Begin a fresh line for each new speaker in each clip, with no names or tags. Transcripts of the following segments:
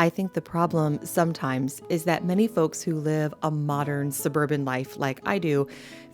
I think the problem sometimes is that many folks who live a modern suburban life like I do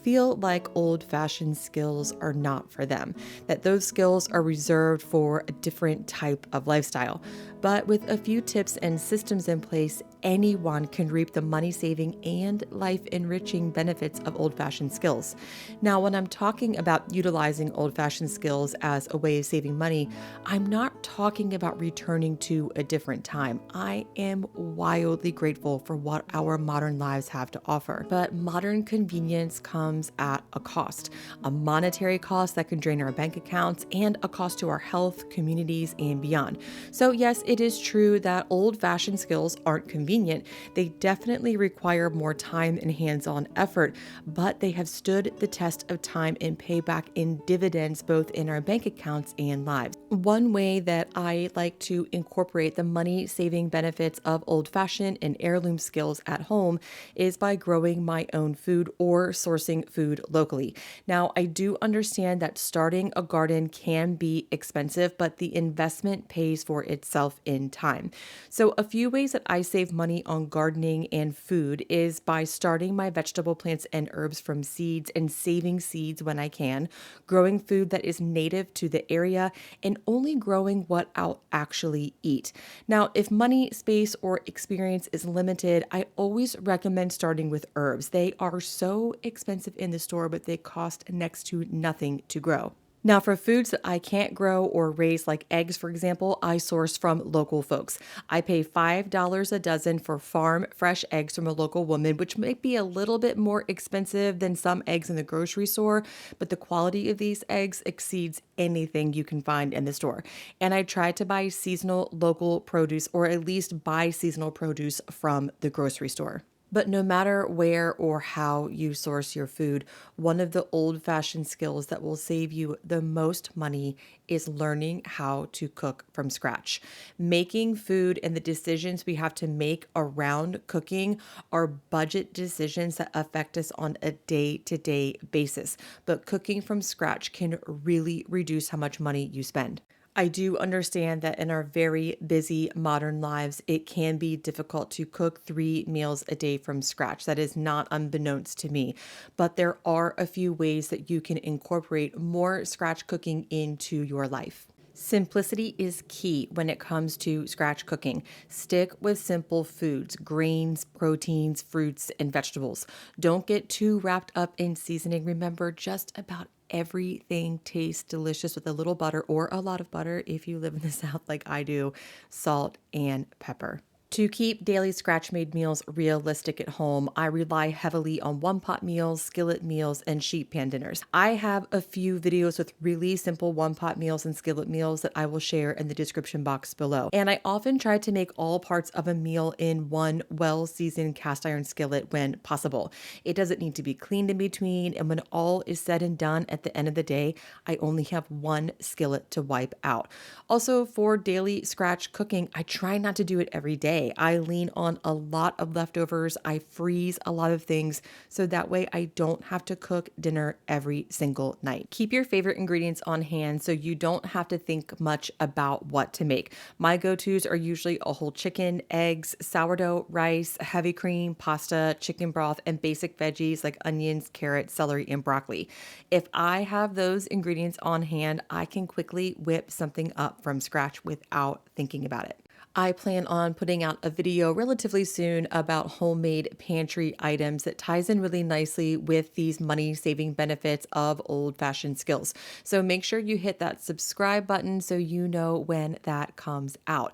feel like old fashioned skills are not for them, that those skills are reserved for a different type of lifestyle. But with a few tips and systems in place, anyone can reap the money saving and life enriching benefits of old fashioned skills. Now, when I'm talking about utilizing old fashioned skills as a way of saving money, I'm not talking about returning to a different time. I am wildly grateful for what our modern lives have to offer. But modern convenience comes at a cost, a monetary cost that can drain our bank accounts and a cost to our health, communities, and beyond. So, yes, it is true that old fashioned skills aren't convenient. They definitely require more time and hands on effort, but they have stood the test of time and pay back in dividends both in our bank accounts and lives. One way that I like to incorporate the money saving benefits of old fashioned and heirloom skills at home is by growing my own food or sourcing food locally. Now, I do understand that starting a garden can be expensive, but the investment pays for itself in time. So, a few ways that I save money on gardening and food is by starting my vegetable plants and herbs from seeds and saving seeds when I can, growing food that is native to the area, and only growing what I'll actually eat. Now, if money, space, or experience is limited, I always recommend starting with herbs. They are so expensive in the store, but they cost next to nothing to grow. Now, for foods that I can't grow or raise, like eggs, for example, I source from local folks. I pay $5 a dozen for farm fresh eggs from a local woman, which may be a little bit more expensive than some eggs in the grocery store, but the quality of these eggs exceeds anything you can find in the store. And I try to buy seasonal local produce, or at least buy seasonal produce from the grocery store. But no matter where or how you source your food, one of the old fashioned skills that will save you the most money is learning how to cook from scratch. Making food and the decisions we have to make around cooking are budget decisions that affect us on a day to day basis. But cooking from scratch can really reduce how much money you spend. I do understand that in our very busy modern lives, it can be difficult to cook 3 meals a day from scratch. That is not unbeknownst to me. But there are a few ways that you can incorporate more scratch cooking into your life. Simplicity is key when it comes to scratch cooking. Stick with simple foods, grains, proteins, fruits, and vegetables. Don't get too wrapped up in seasoning. Remember, just about everything tastes delicious with a little butter or a lot of butter if you live in the South like I do, salt, and pepper. To keep daily scratch made meals realistic at home, I rely heavily on one pot meals, skillet meals, and sheet pan dinners. I have a few videos with really simple one pot meals and skillet meals that I will share in the description box below. And I often try to make all parts of a meal in one well seasoned cast iron skillet when possible. It doesn't need to be cleaned in between, and when all is said and done at the end of the day, I only have one skillet to wipe out. Also, for daily scratch cooking, I try not to do it every day. I lean on a lot of leftovers. I freeze a lot of things so that way I don't have to cook dinner every single night. Keep your favorite ingredients on hand so you don't have to think much about what to make. My go-tos are usually a whole chicken, eggs, sourdough, rice, heavy cream, pasta, chicken broth, and basic veggies like onions, carrots, celery, and broccoli. If I have those ingredients on hand, I can quickly whip something up from scratch without thinking about it. I plan on putting out a video relatively soon about homemade pantry items that ties in really nicely with these money saving benefits of old fashioned skills. So make sure you hit that subscribe button so you know when that comes out.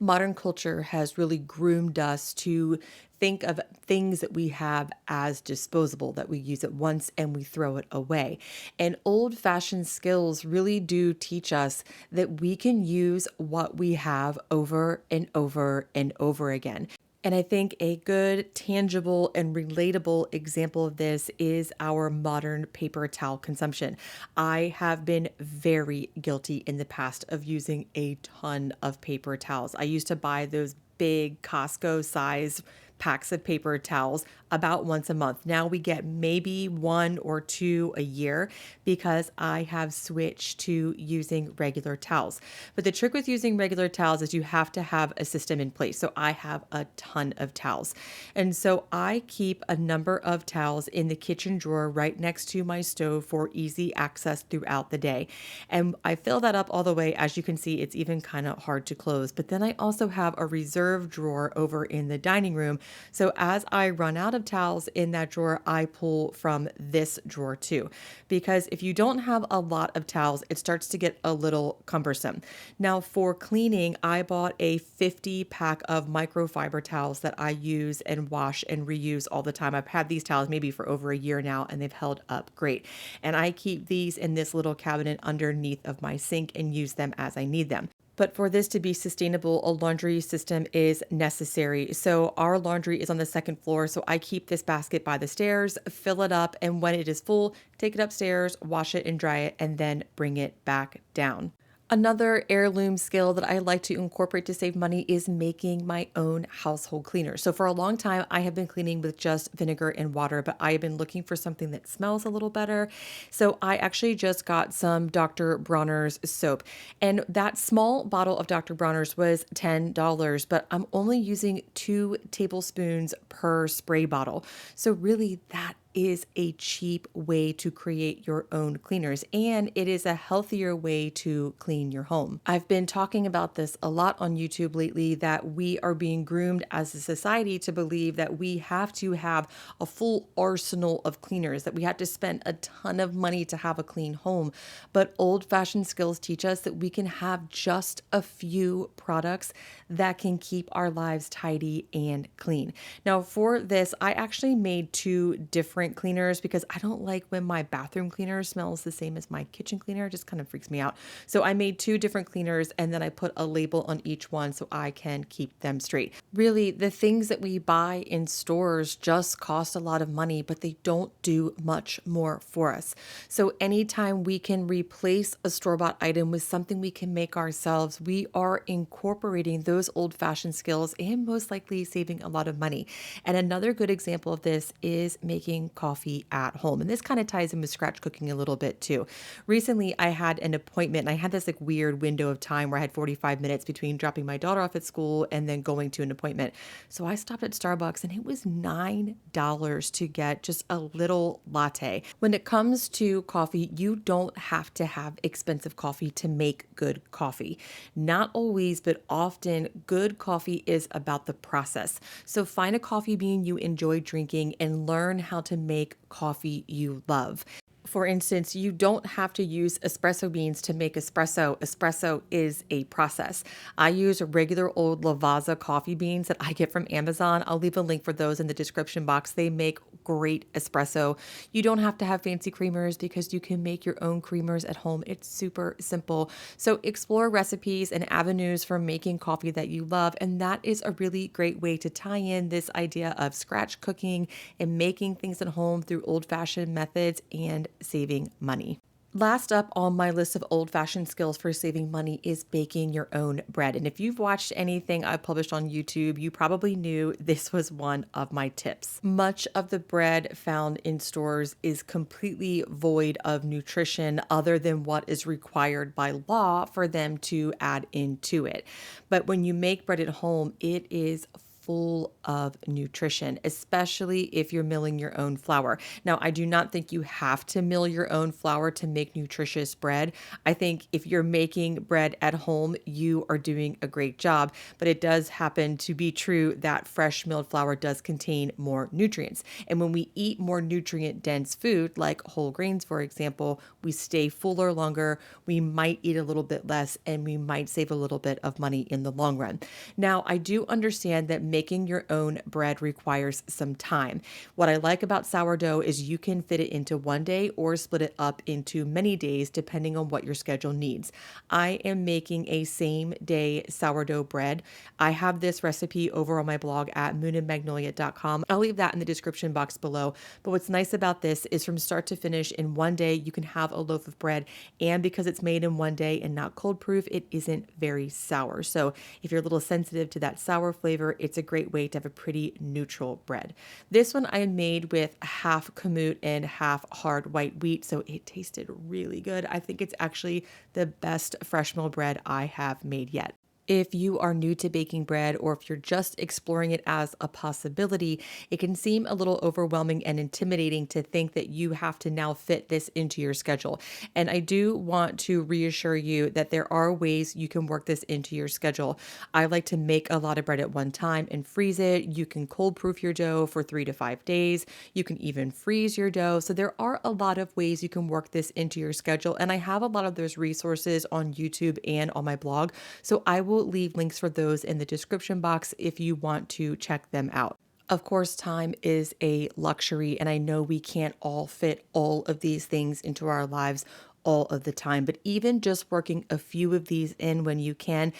Modern culture has really groomed us to think of things that we have as disposable, that we use it once and we throw it away. And old fashioned skills really do teach us that we can use what we have over and over and over again. And I think a good, tangible, and relatable example of this is our modern paper towel consumption. I have been very guilty in the past of using a ton of paper towels. I used to buy those big Costco size packs of paper towels about once a month. Now we get maybe one or two a year because I have switched to using regular towels. But the trick with using regular towels is you have to have a system in place. So I have a ton of towels. And so I keep a number of towels in the kitchen drawer right next to my stove for easy access throughout the day. And I fill that up all the way. As you can see, it's even kind of hard to close. But then I also have a reserve drawer over in the dining room. So as I run out of towels in that drawer, I pull from this drawer too. Because if you don't have a lot of towels, it starts to get a little cumbersome. Now, for cleaning, I bought a 50 pack of microfiber towels that I use and wash and reuse all the time. I've had these towels maybe for over a year now, and they've held up great. And I keep these in this little cabinet underneath of my sink and use them as I need them. But for this to be sustainable, a laundry system is necessary. So our laundry is on the second floor. So I keep this basket by the stairs, fill it up, and when it is full, take it upstairs, wash it and dry it, and then bring it back down. Another heirloom skill that I like to incorporate to save money is making my own household cleaner. So for a long time, I have been cleaning with just vinegar and water, but I have been looking for something that smells a little better. So I actually just got some Dr. Bronner's soap. And that small bottle of Dr. Bronner's was $10, but I'm only using 2 tablespoons per spray bottle. So really that is a cheap way to create your own cleaners, and it is a healthier way to clean your home. I've been talking about this a lot on YouTube lately, that we are being groomed as a society to believe that we have to have a full arsenal of cleaners, that we have to spend a ton of money to have a clean home. But old-fashioned skills teach us that we can have just a few products that can keep our lives tidy and clean. Now, for this, I actually made 2 different cleaners because I don't like when my bathroom cleaner smells the same as my kitchen cleaner. It just kind of freaks me out. So I made 2 different cleaners, and then I put a label on each one so I can keep them straight. Really, the things that we buy in stores just cost a lot of money, but they don't do much more for us. So anytime we can replace a store-bought item with something we can make ourselves, we are incorporating those old-fashioned skills and most likely saving a lot of money. And another good example of this is making coffee at home. And this kind of ties in with scratch cooking a little bit too. Recently, I had an appointment, and I had this like weird window of time where I had 45 minutes between dropping my daughter off at school and then going to an appointment. So I stopped at Starbucks, and it was $9 to get just a little latte. When it comes to coffee, you don't have to have expensive coffee to make good coffee. Not always, but often good coffee is about the process. So find a coffee bean you enjoy drinking and learn how to make coffee you love. For instance, you don't have to use espresso beans to make espresso. Espresso is a process. I use regular old Lavazza coffee beans that I get from Amazon. I'll leave a link for those in the description box. They make great espresso. You don't have to have fancy creamers because you can make your own creamers at home. It's super simple. So explore recipes and avenues for making coffee that you love. And that is a really great way to tie in this idea of scratch cooking and making things at home through old-fashioned methods and saving money. Last up on my list of old-fashioned skills for saving money is baking your own bread. And if you've watched anything I've published on YouTube, you probably knew this was one of my tips. Much of the bread found in stores is completely void of nutrition other than what is required by law for them to add into it. But when you make bread at home, it is full of nutrition, especially if you're milling your own flour. Now, I do not think you have to mill your own flour to make nutritious bread. I think if you're making bread at home, you are doing a great job, but it does happen to be true that fresh milled flour does contain more nutrients. And when we eat more nutrient dense food, like whole grains, for example, we stay fuller longer, we might eat a little bit less, and we might save a little bit of money in the long run. Now, I do understand that making your own bread requires some time. What I like about sourdough is you can fit it into one day or split it up into many days depending on what your schedule needs. I am making a same day sourdough bread. I have this recipe over on my blog at moonandmagnolia.com. I'll leave that in the description box below. But what's nice about this is from start to finish in one day, you can have a loaf of bread. And because it's made in one day and not cold proof, it isn't very sour. So if you're a little sensitive to that sour flavor, it's a great way to have a pretty neutral bread. This one I made with half kamut and half hard white wheat, so it tasted really good. I think it's actually the best fresh mill bread I have made yet. If you are new to baking bread or if you're just exploring it as a possibility, it can seem a little overwhelming and intimidating to think that you have to now fit this into your schedule. And I do want to reassure you that there are ways you can work this into your schedule. I like to make a lot of bread at one time and freeze it. You can cold proof your dough for 3 to 5 days. You can even freeze your dough. So there are a lot of ways you can work this into your schedule. And I have a lot of those resources on YouTube and on my blog. So I will leave links for those in the description box if you want to check them out. Of course, time is a luxury, and I know we can't all fit all of these things into our lives all of the time, but even just working a few of these in when you can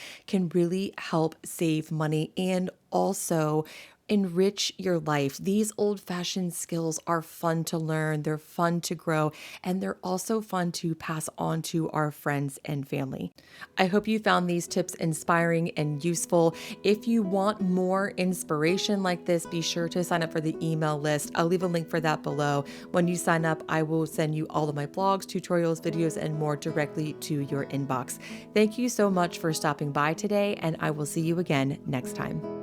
really help save money and also enrich your life. These old-fashioned skills are fun to learn, they're fun to grow, and they're also fun to pass on to our friends and family. I hope you found these tips inspiring and useful. If you want more inspiration like this, be sure to sign up for the email list. I'll leave a link for that below. When you sign up, I will send you all of my blogs, tutorials, videos, and more directly to your inbox. Thank you so much for stopping by today, and I will see you again next time.